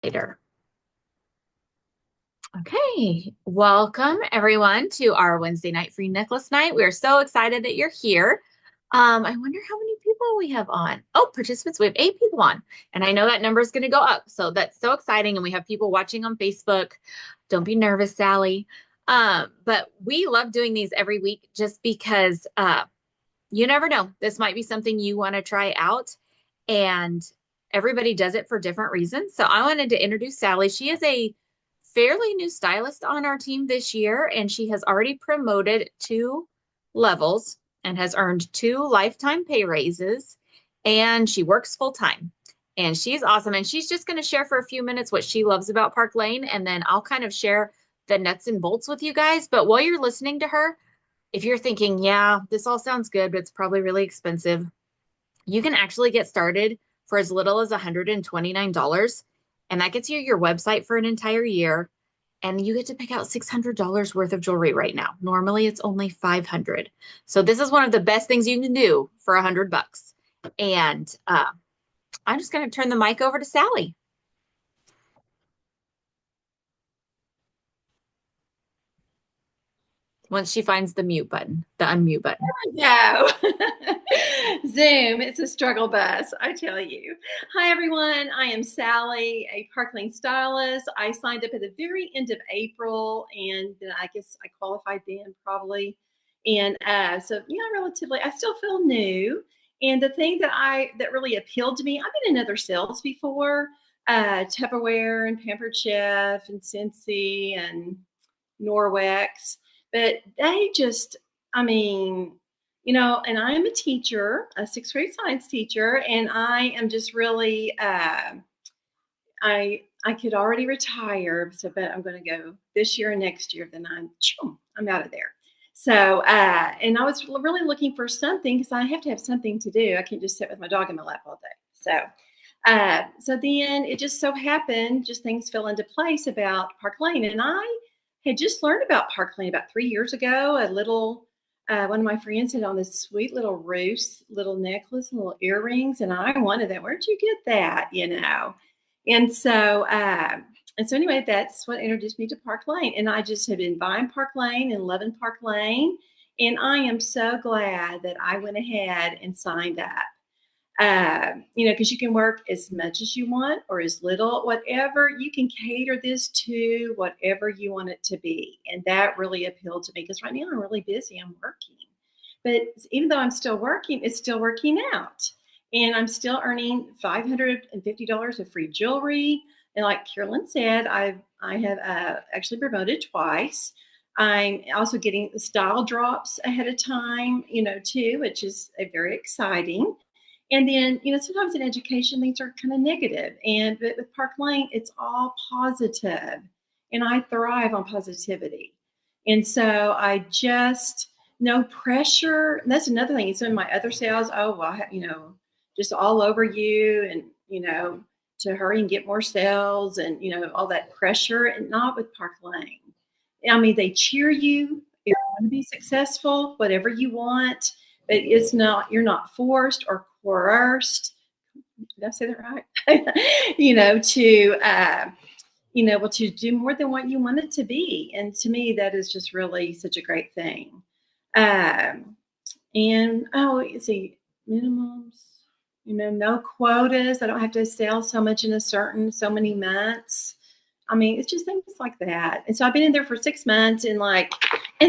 Later. Okay, welcome everyone to our Wednesday night free necklace night. We are so excited that you're here. I wonder how many people we have on. Oh, participants, we have 8 people on, and I know that number is going to go up. So that's so exciting. And we have people watching on Facebook. Don't be nervous, Sally. But we love doing these every week just because you never know. This might be something you want to try out, and everybody does it for different reasons. So I wanted to introduce Sally. She is a fairly new stylist on our team this year, and she has already promoted 2 levels and has earned 2 lifetime pay raises, and she works full time. And she's awesome. And she's just going to share for a few minutes what she loves about Park Lane, and then I'll kind of share the nuts and bolts with you guys. But while you're listening to her, if you're thinking, yeah, this all sounds good, but it's probably really expensive, you can actually get started for as little as $129. And that gets you your website for an entire year. And you get to pick out $600 worth of jewelry right now. Normally it's only 500. So this is one of the best things you can do for $100. And I'm just going to turn the mic over to Sally. Once she finds the mute button, the unmute button. No. Zoom, it's a struggle bus, I tell you. Hi, everyone. I am Sally, a Park Lane stylist. I signed up at the very end of April, and then I guess I qualified then probably. And so, relatively, I still feel new. And the thing that really appealed to me, I've been in other sales before, Tupperware and Pampered Chef and Scentsy and Norwex, but they just, I mean, and I am a teacher, a sixth grade science teacher, and I am just really, I could already retire, so but I'm going to go this year and next year. Then I'm out of there. So, and I was really looking for something because I have to have something to do. I can't just sit with my dog in my lap all day. So then it just so happened, just things fell into place about Park Lane, and I had just learned about Park Lane about 3 years ago. One of my friends had on this sweet little roost, little necklace and little earrings, and I wanted that. Where'd you get that? And so anyway, that's what introduced me to Park Lane, and I just have been buying Park Lane and loving Park Lane, and I am so glad that I went ahead and signed up. Because you can work as much as you want or as little, whatever. You can cater this to whatever you want it to be. And that really appealed to me because right now I'm really busy. I'm working. But even though I'm still working, it's still working out. And I'm still earning $550 of free jewelry. And like Carolyn said, I have actually promoted twice. I'm also getting the style drops ahead of time, too, which is very exciting. And then, sometimes in education, things are kind of negative. But with Park Lane, it's all positive. And I thrive on positivity. And so I just, no pressure. And that's another thing. Some of my other sales, oh, well, just all over you and, to hurry and get more sales and, all that pressure. And not with Park Lane. I mean, they cheer you. You're going to be successful, whatever you want, but you're not forced or coerced. Did I say that right? To do more than what you want it to be. And to me, that is just really such a great thing. Let's see, minimums, no quotas. I don't have to sell so much in so many months. I mean, it's just things like that. And so I've been in there for 6 months and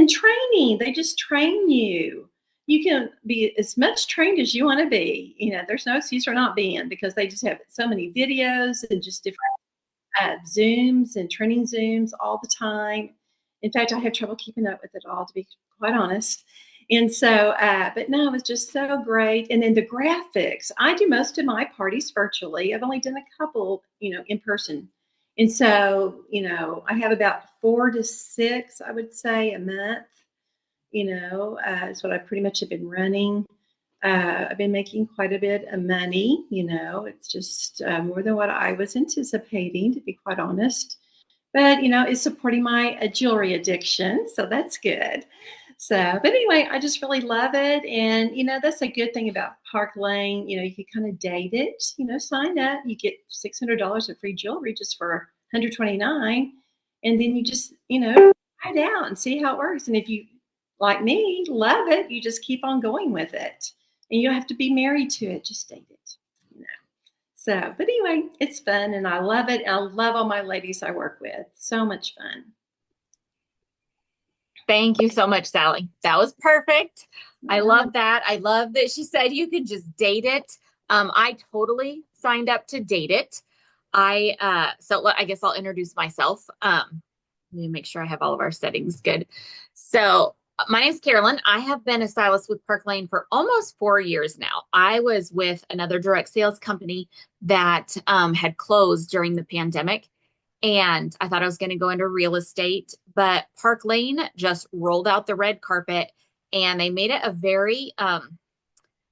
training. They just train you. You can be as much trained as you want to be. There's no excuse for not being because they just have so many videos and just different Zooms and training Zooms all the time. In fact, I have trouble keeping up with it all, to be quite honest. And so, but no, it was just so great. And then the graphics, I do most of my parties virtually. I've only done a couple, in person. And so, I have about 4 to 6, I would say, a month. Is what I pretty much have been running. I've been making quite a bit of money. It's just more than what I was anticipating, to be quite honest. But, it's supporting my jewelry addiction. So that's good. So, but anyway, I just really love it. And, that's a good thing about Park Lane. You can kind of date it, sign up. You get $600 of free jewelry just for 129. And then you just, try it out and see how it works. And if you, like me, love it, you just keep on going with it. And you don't have to be married to it, just date it, you know. So, but anyway, it's fun and I love it. And I love all my ladies I work with. So much fun. Thank you so much, Sally. That was perfect. I Yeah. love that. I love that she said you could just date it. I totally signed up to date it. I guess I'll introduce myself. Let me make sure I have all of our settings good. So my name's Carolyn. I have been a stylist with Park Lane for almost 4 years now. I was with another direct sales company that had closed during the pandemic. And I thought I was going to go into real estate, but Park Lane just rolled out the red carpet and they made it a very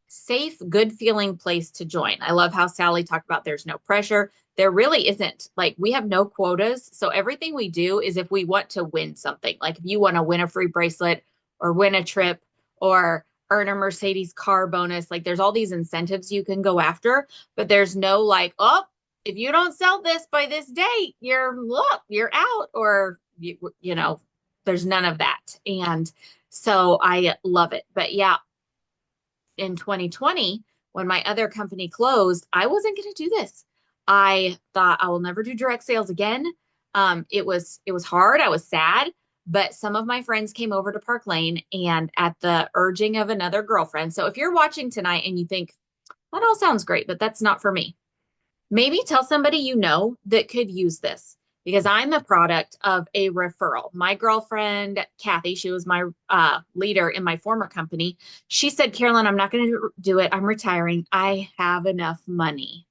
safe, good feeling place to join. I love how Sally talked about there's no pressure. There really isn't. Like, we have no quotas. So everything we do is if we want to win something, like if you want to win a free bracelet or win a trip or earn a Mercedes car bonus, like there's all these incentives you can go after, but there's no like, oh, if you don't sell this by this date, you're out, or there's none of that. And so I love it. But yeah, in 2020, when my other company closed, I wasn't going to do this. I thought I will never do direct sales again. It was hard. I was sad, but some of my friends came over to Park Lane and at the urging of another girlfriend. So if you're watching tonight and you think that all sounds great, but that's not for me, maybe tell somebody you know that could use this, because I'm a product of a referral. My girlfriend, Kathy, she was my leader in my former company. She said, Carolyn, I'm not going to do it. I'm retiring. I have enough money.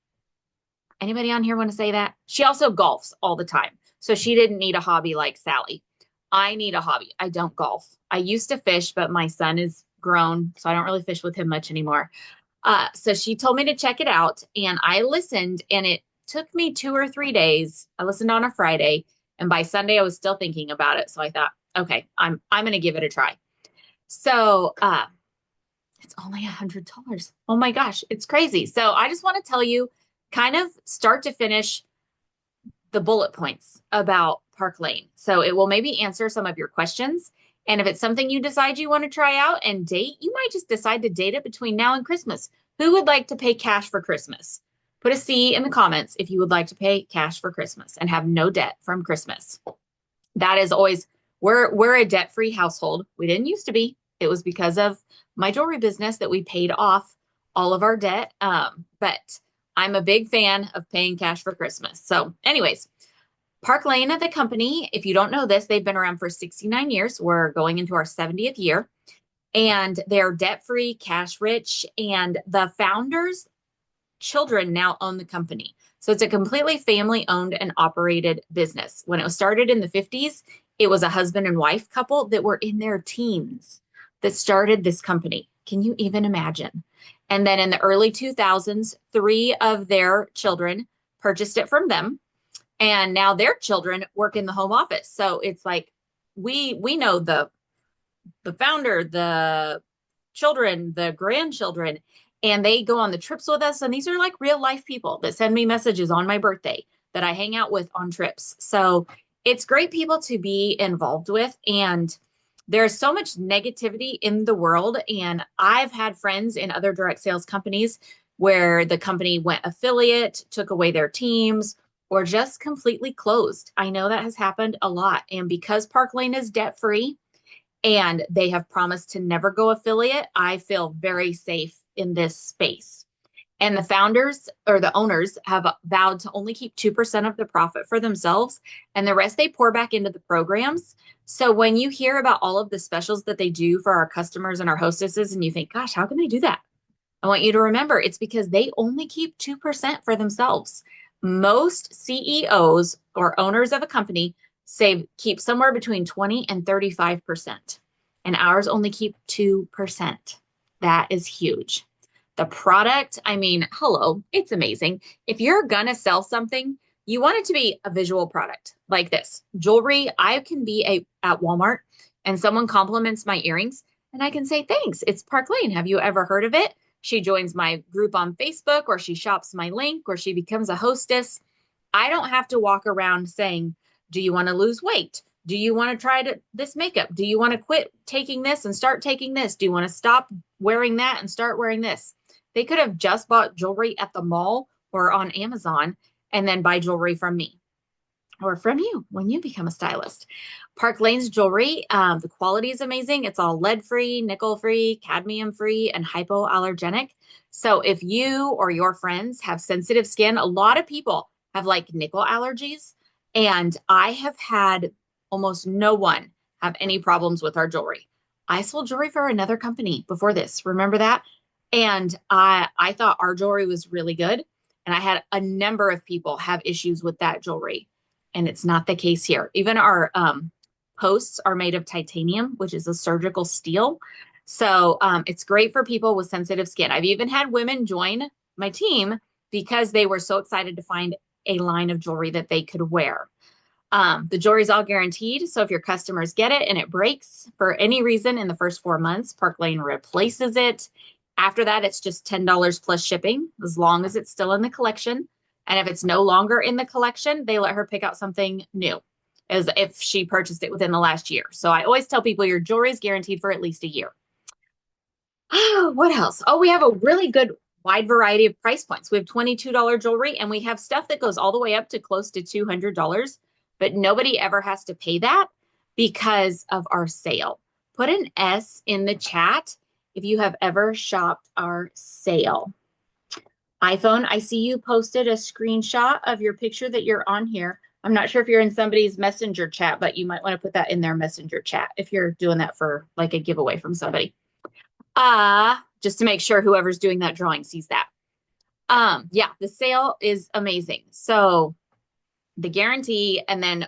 Anybody on here want to say that? She also golfs all the time. So she didn't need a hobby like Sally. I need a hobby. I don't golf. I used to fish, but my son is grown, so I don't really fish with him much anymore. So she told me to check it out, and I listened, and it took me 2 or 3 days. I listened on a Friday, and by Sunday I was still thinking about it. So I thought, okay, I'm going to give it a try. So it's only $100. Oh my gosh, it's crazy. So I just want to tell you, kind of start to finish, the bullet points about Park Lane. So it will maybe answer some of your questions. And if it's something you decide you want to try out and date, you might just decide to date it between now and Christmas. Who would like to pay cash for Christmas? Put a C in the comments if you would like to pay cash for Christmas and have no debt from Christmas. That is always, we're a debt-free household. We didn't used to be. It was because of my jewelry business that we paid off all of our debt. But I'm a big fan of paying cash for Christmas. So anyways, Park Lane, the company, if you don't know this, they've been around for 69 years. We're going into our 70th year, and they're debt-free, cash rich, and the founders' children now own the company. So it's a completely family-owned and operated business. When it was started in the 50s, it was a husband and wife couple that were in their teens that started this company. Can you even imagine? And then in the early 2000s, 3 of their children purchased it from them. And now their children work in the home office. So it's like we know the founder, the children, the grandchildren, and they go on the trips with us. And these are like real life people that send me messages on my birthday that I hang out with on trips. So it's great people to be involved with. And there's so much negativity in the world. And I've had friends in other direct sales companies where the company went affiliate, took away their teams, or just completely closed. I know that has happened a lot. And because Park Lane is debt free and they have promised to never go affiliate, I feel very safe in this space. And the founders or the owners have vowed to only keep 2% of the profit for themselves, and the rest they pour back into the programs. So when you hear about all of the specials that they do for our customers and our hostesses, and you think, gosh, how can they do that? I want you to remember it's because they only keep 2% for themselves. Most CEOs or owners of a company keep somewhere between 20 and 35%, and ours only keep 2%. That is huge. The product, I mean, hello, it's amazing. If you're gonna sell something, you want it to be a visual product like this. Jewelry, I can be at Walmart and someone compliments my earrings, and I can say, thanks, it's Park Lane. Have you ever heard of it? She joins my group on Facebook, or she shops my link, or she becomes a hostess. I don't have to walk around saying, do you want to lose weight? Do you want to try this makeup? Do you want to quit taking this and start taking this? Do you want to stop wearing that and start wearing this? They could have just bought jewelry at the mall or on Amazon and then buy jewelry from me or from you when you become a stylist. Park Lane's jewelry, the quality is amazing. It's all lead free, nickel free, cadmium free, and hypoallergenic. So if you or your friends have sensitive skin, a lot of people have like nickel allergies, and I have had almost no one have any problems with our jewelry. I sold jewelry for another company before this. Remember that? And I thought our jewelry was really good. And I had a number of people have issues with that jewelry. And it's not the case here. Even our posts are made of titanium, which is a surgical steel. So it's great for people with sensitive skin. I've even had women join my team because they were so excited to find a line of jewelry that they could wear. The jewelry is all guaranteed. So if your customers get it and it breaks for any reason in the first 4 months, Park Lane replaces it. After that, it's just $10 plus shipping, as long as it's still in the collection. And if it's no longer in the collection, they let her pick out something new, as if she purchased it within the last year. So I always tell people your jewelry is guaranteed for at least a year. What else? Oh, we have a really good wide variety of price points. We have $22 jewelry, and we have stuff that goes all the way up to close to $200, but nobody ever has to pay that because of our sale. Put an S in the chat if you have ever shopped our sale. iPhone, I see you posted a screenshot of your picture that you're on here. I'm not sure if you're in somebody's messenger chat, but you might want to put that in their messenger chat if you're doing that for like a giveaway from somebody. Just to make sure whoever's doing that drawing sees that. Yeah, the sale is amazing. So the guarantee and then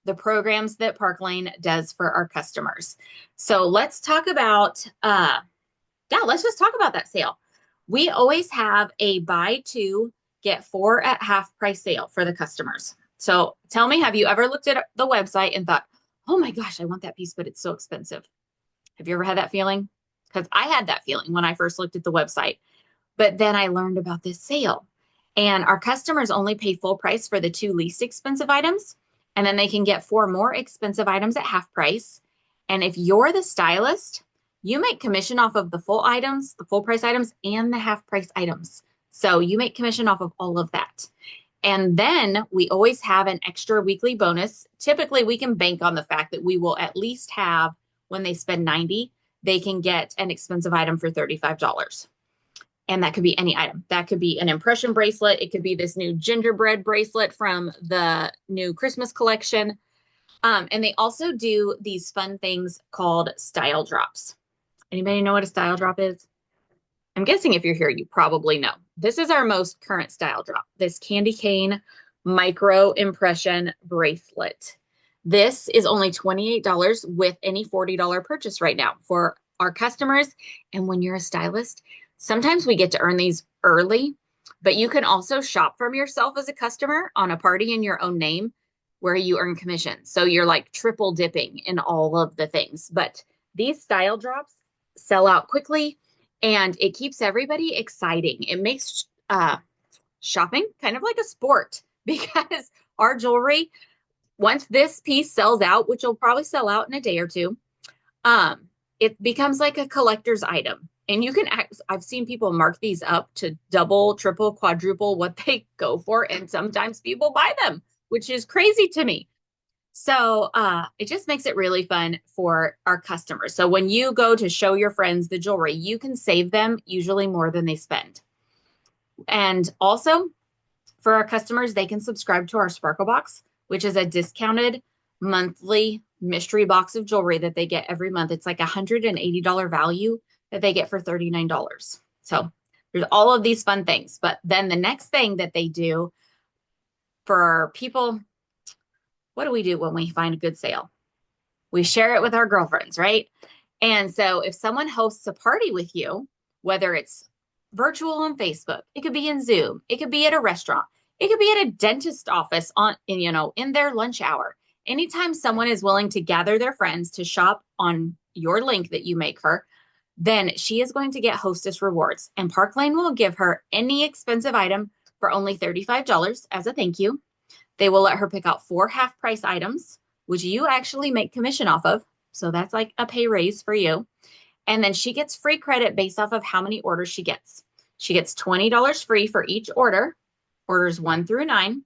the programs that Park Lane does for our customers. So let's talk about, let's just talk about that sale. We always have a buy two, get four at half price sale for the customers. So tell me, have you ever looked at the website and thought, oh my gosh, I want that piece, but it's so expensive? Have you ever had that feeling? Because I had that feeling when I first looked at the website. But then I learned about this sale. And our customers only pay full price for the two least expensive items. And then they can get four more expensive items at half price. And if you're the stylist, you make commission off of the full items, the full price items, and the half price items. So you make commission off of all of that. And then we always have an extra weekly bonus. Typically, we can bank on the fact that we will at least have, when they spend $90, they can get an expensive item for $35. And that could be any item. That could be an impression bracelet. It could be this new gingerbread bracelet from the new Christmas collection. And they also do these fun things called style drops. Anybody know what a style drop is? I'm guessing if you're here, you probably know. This is our most current style drop, this candy cane micro impression bracelet. This is only $28 with any $40 purchase right now for our customers. And when you're a stylist, sometimes we get to earn these early, but you can also shop from yourself as a customer on a party in your own name where you earn commission. So you're like triple dipping in all of the things. But these style drops sell out quickly, and it keeps everybody exciting. It makes shopping kind of like a sport because our jewelry, once this piece sells out, which will probably sell out in a day or two, it becomes like a collector's item. And you can, I've seen people mark these up to double, triple, quadruple what they go for. And sometimes people buy them, which is crazy to me. So it just makes it really fun for our customers. So when you go to show your friends the jewelry, you can save them usually more than they spend. And also for our customers, they can subscribe to our Sparkle Box, which is a discounted monthly mystery box of jewelry that they get every month. It's like $180 value that they get for $39. So there's all of these fun things. But then the next thing that they do for people, what do we do when we find a good sale? We share it with our girlfriends, right? And so if someone hosts a party with you, whether it's virtual on Facebook, it could be in Zoom, it could be at a restaurant, it could be at a dentist office in their lunch hour. anytime someone is willing to gather their friends to shop on your link that you make her, then she is going to get hostess rewards. And Park Lane will give her any expensive item for only $35 as a thank you. They will let her pick out 4 half price items, which you actually make commission off of. So that's like a pay raise for you. And then she gets free credit based off of how many orders she gets. She gets $20 free for each order, orders 1 through 9.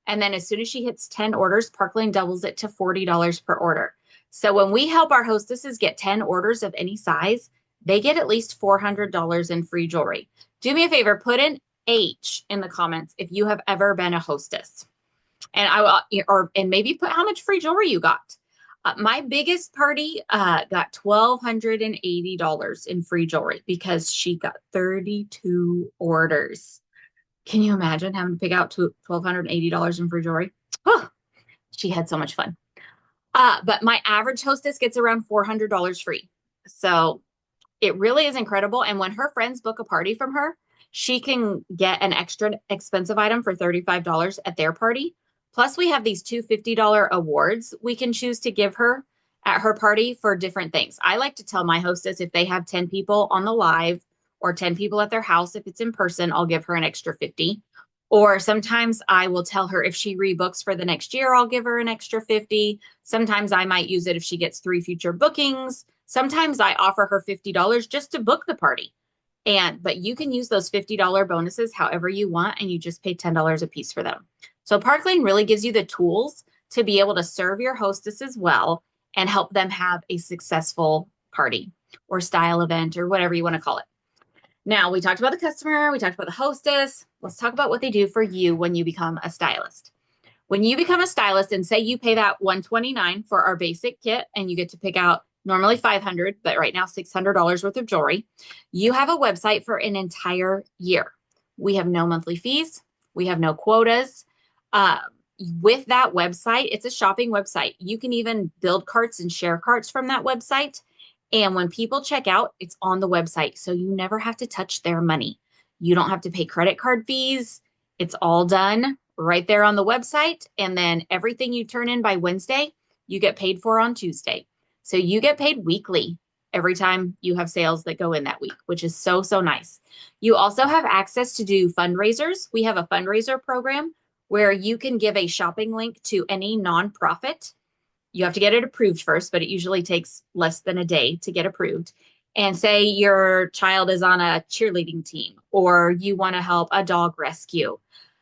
And then as soon as she hits 10 orders, Park Lane doubles it to $40 per order. So when we help our hostesses get 10 orders of any size, they get at least $400 in free jewelry. Do me a favor, put an H in the comments if you have ever been a hostess. And I will, and maybe put how much free jewelry you got. My biggest party got $1,280 in free jewelry because she got 32 orders. Can you imagine having to pick out $1,280 in free jewelry? Oh, she had so much fun. But my average hostess gets around $400 free. So it really is incredible. And when her friends book a party from her, she can get an extra expensive item for $35 at their party. Plus, we have these two $50 awards we can choose to give her at her party for different things. I like to tell my hostess if they have 10 people on the live or 10 people at their house, if it's in person, I'll give her an extra 50. Or sometimes I will tell her if she rebooks for the next year, I'll give her an extra 50. Sometimes I might use it if she gets 3 future bookings. Sometimes I offer her $50 just to book the party. But you can use those $50 bonuses however you want, and you just pay $10 a piece for them. So Park Lane really gives you the tools to be able to serve your hostesses well and help them have a successful party or style event or whatever you want to call it. Now, we talked about the customer, we talked about the hostess. Let's talk about what they do for you when you become a stylist. When you become a stylist and say you pay that $129 for our basic kit and you get to pick out normally $500, but right now $600 worth of jewelry, you have a website for an entire year. We have no monthly fees. We have no quotas. With that website, it's a shopping website. You can even build carts and share carts from that website. And when people check out, it's on the website. So you never have to touch their money. You don't have to pay credit card fees. It's all done right there on the website. And then everything you turn in by Wednesday, you get paid for on Tuesday. So you get paid weekly every time you have sales that go in that week, which is so, so nice. You also have access to do fundraisers. We have a fundraiser program where you can give a shopping link to any nonprofit. You have to get it approved first, but it usually takes less than a day to get approved. And say your child is on a cheerleading team or you want to help a dog rescue.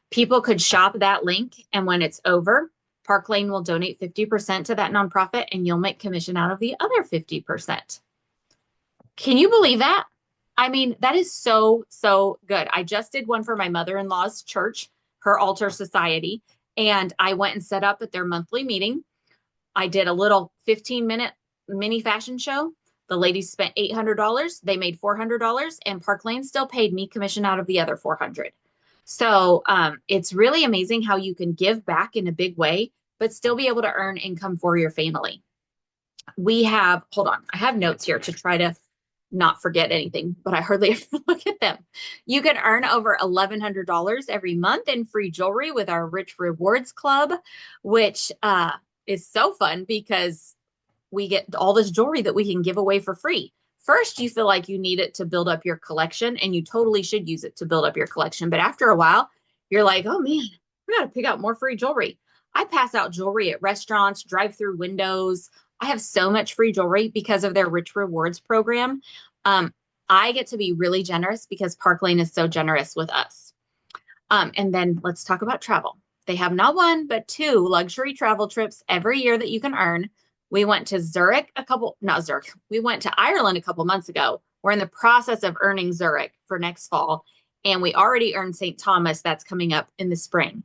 People could shop that link, and when it's over, Park Lane will donate 50% to that nonprofit and you'll make commission out of the other 50%. Can you believe that? I mean, that is so, so good. I just did one for my mother-in-law's church, her altar society, and I went and set up at their monthly meeting. I did a little 15-minute mini fashion show. The ladies spent $800. They made $400, and Park Lane still paid me commission out of the other $400. So it's really amazing how you can give back in a big way, but still be able to earn income for your family. We have, hold on, I have notes here to try to not forget anything, but I hardly ever look at them. You can earn over $1,100 every month in free jewelry with our Rich Rewards Club, which is so fun because we get all this jewelry that we can give away for free. First, you feel like you need it to build up your collection, and you totally should use it to build up your collection. But after a while, you're like, oh man, we got to pick out more free jewelry. I pass out jewelry at restaurants, drive-through windows. I have so much free jewelry because of their Rich Rewards program. I get to be really generous because Park Lane is so generous with us. And then let's talk about travel. They have not one, but 2 luxury travel trips every year that you can earn. We went to we went to Ireland a couple months ago. We're in the process of earning Zurich for next fall. And we already earned St. Thomas. That's coming up in the spring.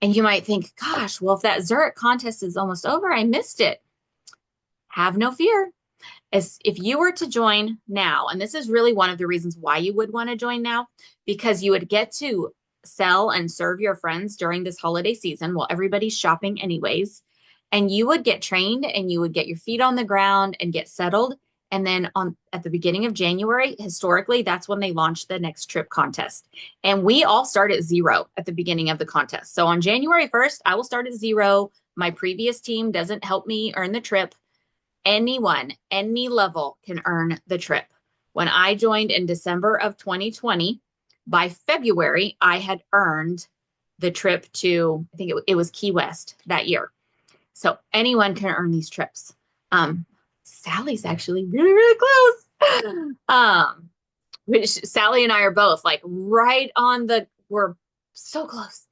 And you might think, gosh, well, if that Zurich contest is almost over, I missed it. Have no fear. As if you were to join now, and this is really one of the reasons why you would want to join now, because you would get to sell and serve your friends during this holiday season while everybody's shopping anyways. And you would get trained and you would get your feet on the ground and get settled. And then at the beginning of January, historically, that's when they launch the next trip contest. And we all start at 0 at the beginning of the contest. So on January 1st, I will start at 0. my previous team doesn't help me earn the trip. Anyone, any level can earn the trip. When I joined in December of 2020, by February, I had earned the trip to, I think it was Key West that year. So anyone can earn these trips. Sally's actually really, really close. Which Sally and I are both like right on we're so close.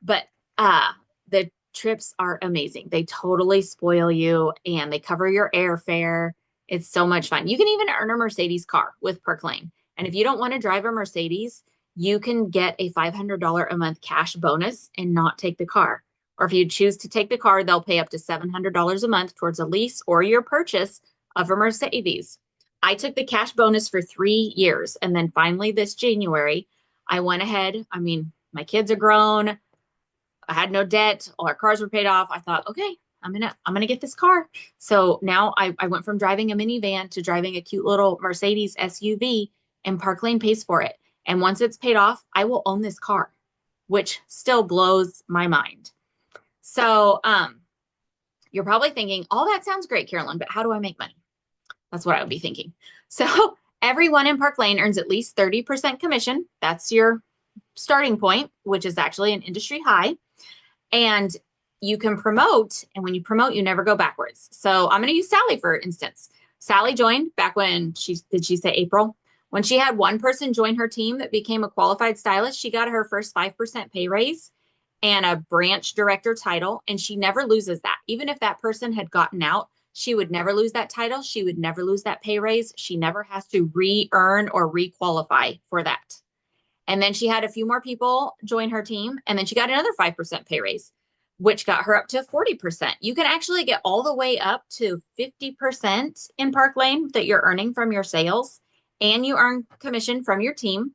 But uh the trips are amazing. They totally spoil you and they cover your airfare. It's so much fun. You can even earn a Mercedes car with Park Lane. And if you don't want to drive a Mercedes, you can get a $500 a month cash bonus and not take the car. Or if you choose to take the car, they'll pay up to $700 a month towards a lease or your purchase of a Mercedes. I took the cash bonus for 3 years. And then finally this January, I went ahead. I mean, my kids are grown. I had no debt. All our cars were paid off. I thought, okay, I'm gonna get this car. So now I went from driving a minivan to driving a cute little Mercedes SUV, and Park Lane pays for it. And once it's paid off, I will own this car, which still blows my mind. So you're probably thinking, all that sounds great, Carolyn, but how do I make money? That's what I would be thinking. So everyone in Park Lane earns at least 30% commission. That's your starting point, which is actually an industry high. And you can promote. And when you promote, you never go backwards. So I'm going to use Sally, for instance. Sally joined back when did she say April? When she had one person join her team that became a qualified stylist, she got her first 5% pay raise and a branch director title. And she never loses that. Even if that person had gotten out, she would never lose that title. She would never lose that pay raise. She never has to re-earn or re-qualify for that. And then she had a few more people join her team. And then she got another 5% pay raise, which got her up to 40%. You can actually get all the way up to 50% in Park Lane that you're earning from your sales. And you earn commission from your team.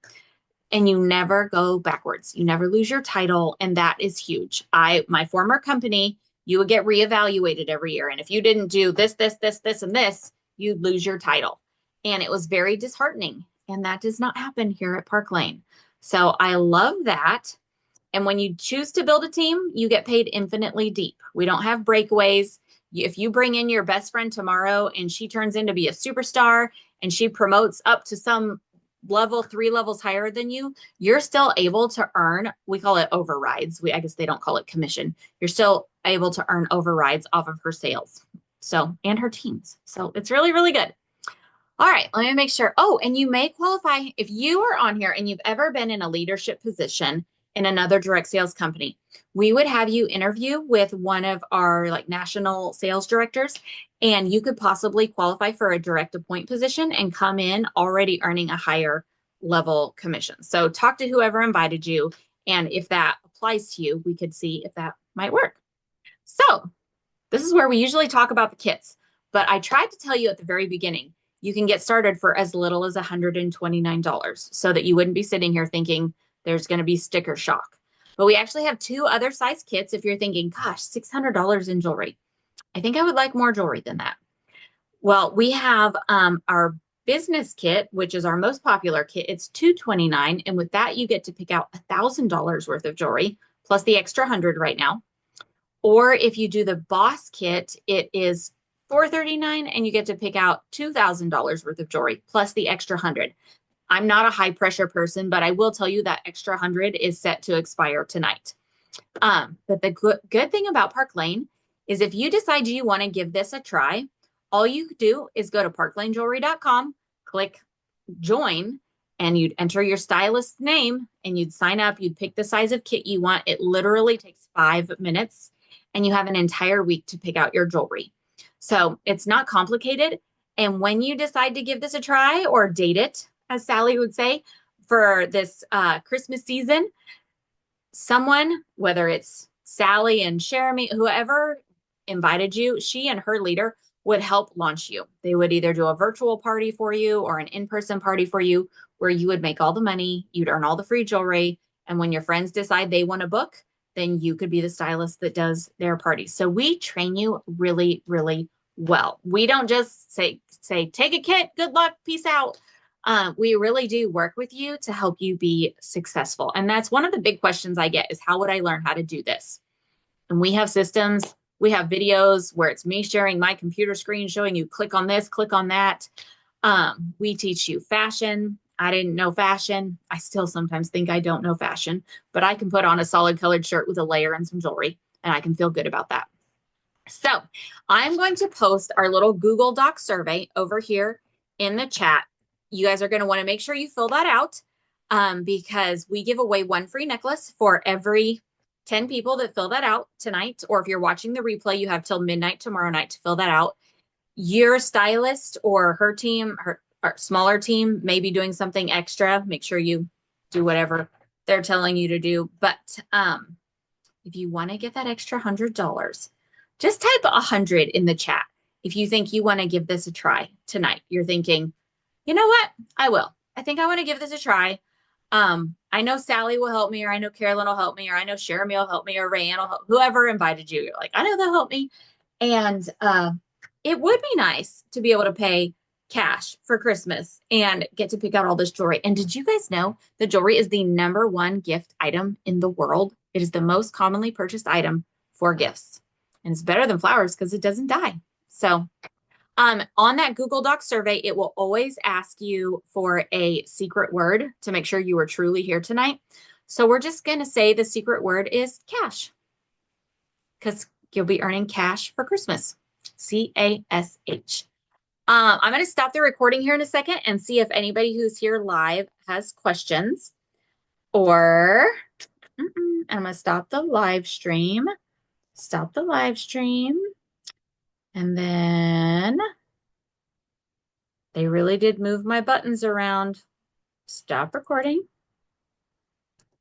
And you never go backwards. You never lose your title. And that is huge. My former company, you would get reevaluated every year. And if you didn't do this, and this, you'd lose your title. And it was very disheartening. And that does not happen here at Park Lane. So I love that. And when you choose to build a team, you get paid infinitely deep. We don't have breakaways. If you bring in your best friend tomorrow and she turns in to be a superstar and she promotes up to some level, 3 levels higher than you, you're still able to earn, we call it overrides. I guess they don't call it commission. You're still able to earn overrides off of her sales. So, and her teams. So it's really, really good. All right, let me make sure. Oh, and you may qualify if you are on here and you've ever been in a leadership position in another direct sales company. We would have you interview with one of our national sales directors, and you could possibly qualify for a direct appoint position and come in already earning a higher level commission. So talk to whoever invited you, and if that applies to you, we could see if that might work. So this is where we usually talk about the kits, but I tried to tell you at the very beginning, you can get started for as little as $129 so that you wouldn't be sitting here thinking there's going to be sticker shock. But we actually have 2 other size kits if you're thinking, gosh, $600 in jewelry. I think I would like more jewelry than that. Well, we have our business kit, which is our most popular kit. It's $229. And with that, you get to pick out $1,000 worth of jewelry plus the extra 100 right now. Or if you do the boss kit, it is $439 and you get to pick out $2,000 worth of jewelry plus the extra 100. I'm not a high pressure person, but I will tell you that extra 100 is set to expire tonight. But the good thing about Park Lane is if you decide you want to give this a try, all you do is go to parklanejewelry.com, click join, and you'd enter your stylist's name and you'd sign up. You'd pick the size of kit you want. It literally takes 5 minutes and you have an entire week to pick out your jewelry. So it's not complicated. And when you decide to give this a try or date it, as Sally would say, for this Christmas season, someone, whether it's Sally and Jeremy, whoever invited you, she and her leader would help launch you. They would either do a virtual party for you or an in-person party for you where you would make all the money, you'd earn all the free jewelry. And when your friends decide they want to book, then you could be the stylist that does their party. So we train you really, really well. We don't just say, take a kit, good luck, peace out. We really do work with you to help you be successful. And that's one of the big questions I get is how would I learn how to do this? And we have systems We have videos where it's me sharing my computer screen, showing you click on this, click on that. We teach you fashion. I didn't know fashion. I still sometimes think I don't know fashion, but I can put on a solid colored shirt with a layer and some jewelry, and I can feel good about that. So I'm going to post our little Google Doc survey over here in the chat. You guys are going to want to make sure you fill that out because we give away one free necklace for every 10 people that fill that out tonight. Or if you're watching the replay, you have till midnight tomorrow night to fill that out. Your stylist or her team, her smaller team, may be doing something extra. Make sure you do whatever they're telling you to do. But if you want to get that extra $100, just type 100 in the chat. If you think you want to give this a try tonight, you're thinking, you know what? I will. I think I want to give this a try. I know Sally will help me, or I know Carolyn will help me, or I know Jeremy will help me, or Rayanne will help, whoever invited you. You're like, I know they'll help me. And it would be nice to be able to pay cash for Christmas and get to pick out all this jewelry. And did you guys know the jewelry is the #1 gift item in the world? It is the most commonly purchased item for gifts. And it's better than flowers because it doesn't die. So on that Google Doc survey, it will always ask you for a secret word to make sure you are truly here tonight. So we're just going to say the secret word is cash because you'll be earning cash for Christmas. CASH. I'm going to stop the recording here in a second and see if anybody who's here live has questions. Or I'm going to stop the live stream. Stop the live stream. And then they really did move my buttons around. Stop recording.